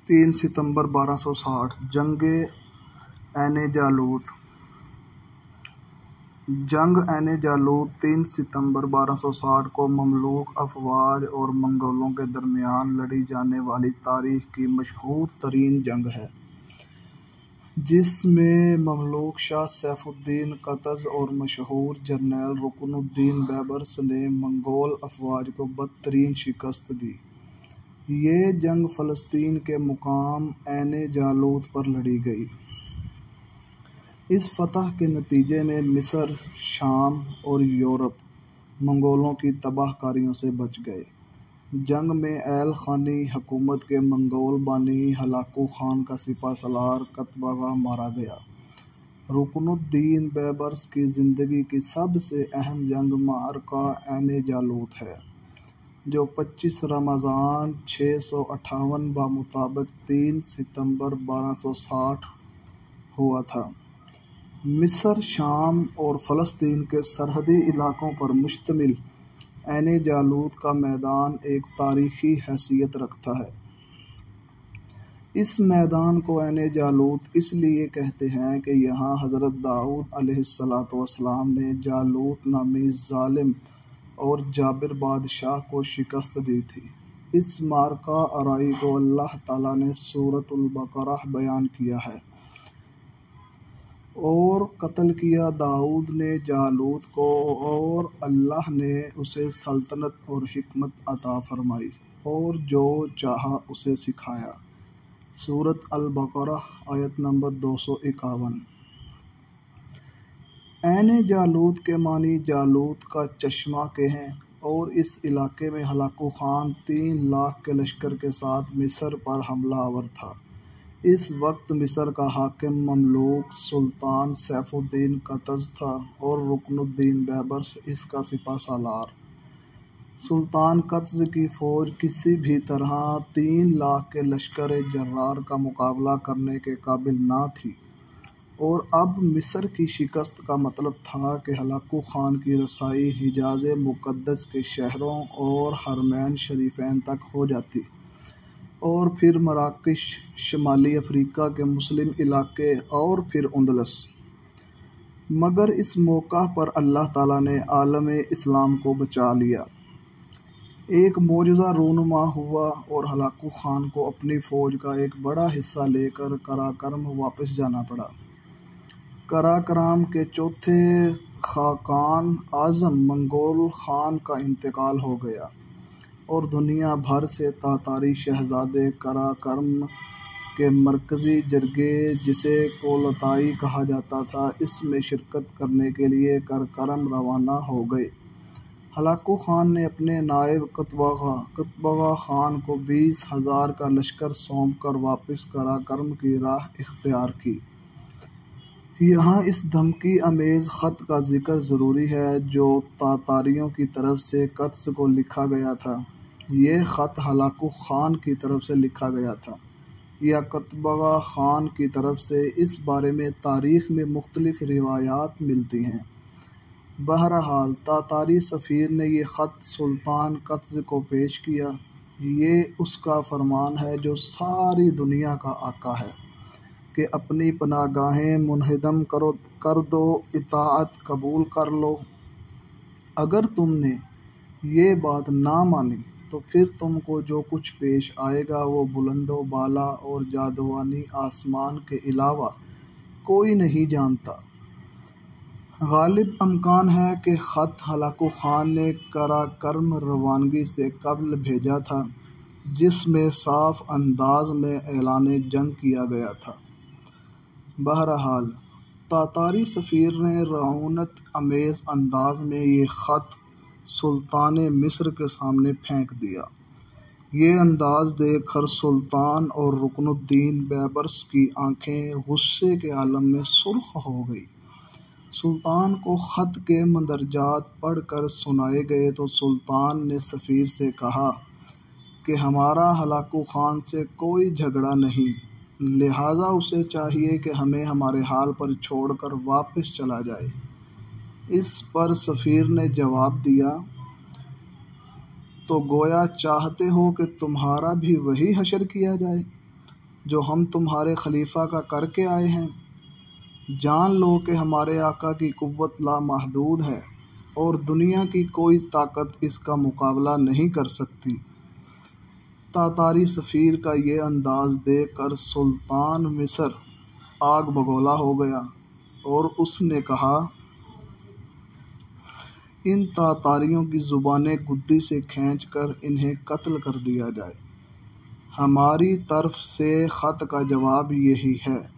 3 सितंबर 1260 जंग-ए-जालूत। जंग-ए-जालूत 3 सितंबर 1260 को ममलूक अफवाज और मंगोलों के दरमियान लड़ी जाने वाली तारीख की मशहूर तरीन जंग है, जिसमें ममलूक शाह सैफुद्दीन कतज़ और मशहूर जर्नैल रुकनुद्दीन बैबर्स ने मंगोल अफवाज को बदतरीन शिकस्त दी। ये जंग फ़लस्तीन के मुकाम ऐन-ए-जालूत पर लड़ी गई। इस फतह के नतीजे में मिस्र, शाम और यूरोप मंगोलों की तबाहकारियों से बच गए। जंग में एल खानी हुकूमत के मंगोल बानी हलाकू खान का सिपहसालार कतबगा मारा गया। रुकनुद्दीन बैबर्स की ज़िंदगी की सबसे अहम जंग मारका ऐन-ए-जालूत है, जो 25 रमज़ान 658 बमुताबिक 3 सितंबर 1260 हुआ था। मिस्र, शाम और फ़लस्तीन के सरहदी इलाकों पर मुश्तमिल ऐन-ए-जालूत का मैदान एक तारीख़ी हैसियत रखता है। इस मैदान को ऐन-ए-जालूत इसलिए कहते हैं कि यहाँ हज़रत दाऊद अलैहिस्सलाम ने जालूत नामी ज़ालिम और जाबिर बादशाह को शिकस्त दी थी। इस मारका आराई को अल्लाह ताला ने सूरतुल बकरा बयान किया है। और कत्ल किया दाऊद ने जालूत को और अल्लाह ने उसे सल्तनत और हिकमत अता फरमाई और जो चाहा उसे सिखाया। सूरत अल-बकरा आयत नंबर 251। ऐन-ए-जालूत के मानी जालूत का चश्मा के हैं और इस इलाके में हलाकू खान 3 लाख के लश्कर के साथ मिस्र पर हमला आवर था। इस वक्त मिस्र का हाकिम ममलूक सुल्तान सैफुद्दीन कतज़ था और रुकनुद्दीन बैबर्स इसका सिपहसालार। सुल्तान कतज़ की फ़ौज किसी भी तरह 3 लाख के लश्कर जर्रार का मुकाबला करने के काबिल ना थी और अब मिस्र की शिकस्त का मतलब था कि हलाकू खान की रसाई हिजाज़ मुक़द्दस के शहरों और हरमैन शरीफ़ैन तक हो जाती और फिर मराकश, शुमाली अफ्रीका के मुस्लिम इलाके और फिर उंदलस। मगर इस मौका पर अल्लाह ताला ने आलम इस्लाम को बचा लिया। एक मोजज़ा रूनुमा हुआ और हलाकू खान को अपनी फ़ौज का एक बड़ा हिस्सा लेकर कराकरम वापस जाना पड़ा। कराकरम के चौथे खाकान आज़म मंगोल खान का इंतकाल हो गया और दुनिया भर से तातारी शहज़ादे कराकरम के मरकज़ी जरगे, जिसे कोलताई कहा जाता था, इसमें शिरकत करने के लिए कराकरम रवाना हो गए। हलाकू खान ने अपने नायब कतबगा खान को 20,000 का लश्कर सौंप कर वापस कराकरम की राह इख्तियार की। यहाँ इस धमकी अमेज़ ख़त का ज़िक्र ज़रूरी है जो तातारियों की तरफ से कत्ज़ को लिखा गया था। ये ख़त हलाकू खान की तरफ से लिखा गया था या कतबगा खान की तरफ से, इस बारे में तारीख़ में मुख्तलिफ़ रिवायात मिलती हैं। बहरहाल तातारी सफ़ीर ने ये ख़त सुल्तान कत्ज़ को पेश किया। ये उसका फरमान है जो सारी दुनिया का आका है कि अपनी पनागाहें मुनहदम कर दो, इताअत कबूल कर लो। अगर तुमने ये बात ना मानी तो फिर तुमको जो कुछ पेश आएगा वो बुलंदो बाला और जादवानी आसमान के अलावा कोई नहीं जानता। गालिब अमकान है कि ख़त हलाकू खान ने कराकरम रवानगी से कबल भेजा था, जिसमें साफ अंदाज में ऐलान जंग किया गया था। बहरहाल तातारी सफ़ीर ने रऊनत अमेज़ अंदाज में ये ख़त सुल्तान मिस्र के सामने फेंक दिया। ये अंदाज देखकर सुल्तान और रुकनुद्दीन बैबर्स की आंखें गुस्से के आलम में सुर्ख हो गई। सुल्तान को ख़त के मंदरजात पढ़कर सुनाए गए तो सुल्तान ने सफ़ीर से कहा कि हमारा हलाकू खान से कोई झगड़ा नहीं, लिहाजा उसे चाहिए कि हमें हमारे हाल पर छोड़कर वापस चला जाए। इस पर सफ़ीर ने जवाब दिया, तो गोया चाहते हो कि तुम्हारा भी वही हशर किया जाए। जो हम तुम्हारे खलीफा का करके आए हैं। जान लो कि हमारे आका की कुव्वत लामहदूद है और दुनिया की कोई ताकत इसका मुकाबला नहीं कर सकती। तातारी सफ़ीर का ये अंदाज़ देखकर सुल्तान मिस्र आग बगोला हो गया और उसने कहा, इन तातारियों की ज़ुबानें गुद्दी से खींचकर इन्हें कत्ल कर दिया जाए। हमारी तरफ से ख़त का जवाब यही है।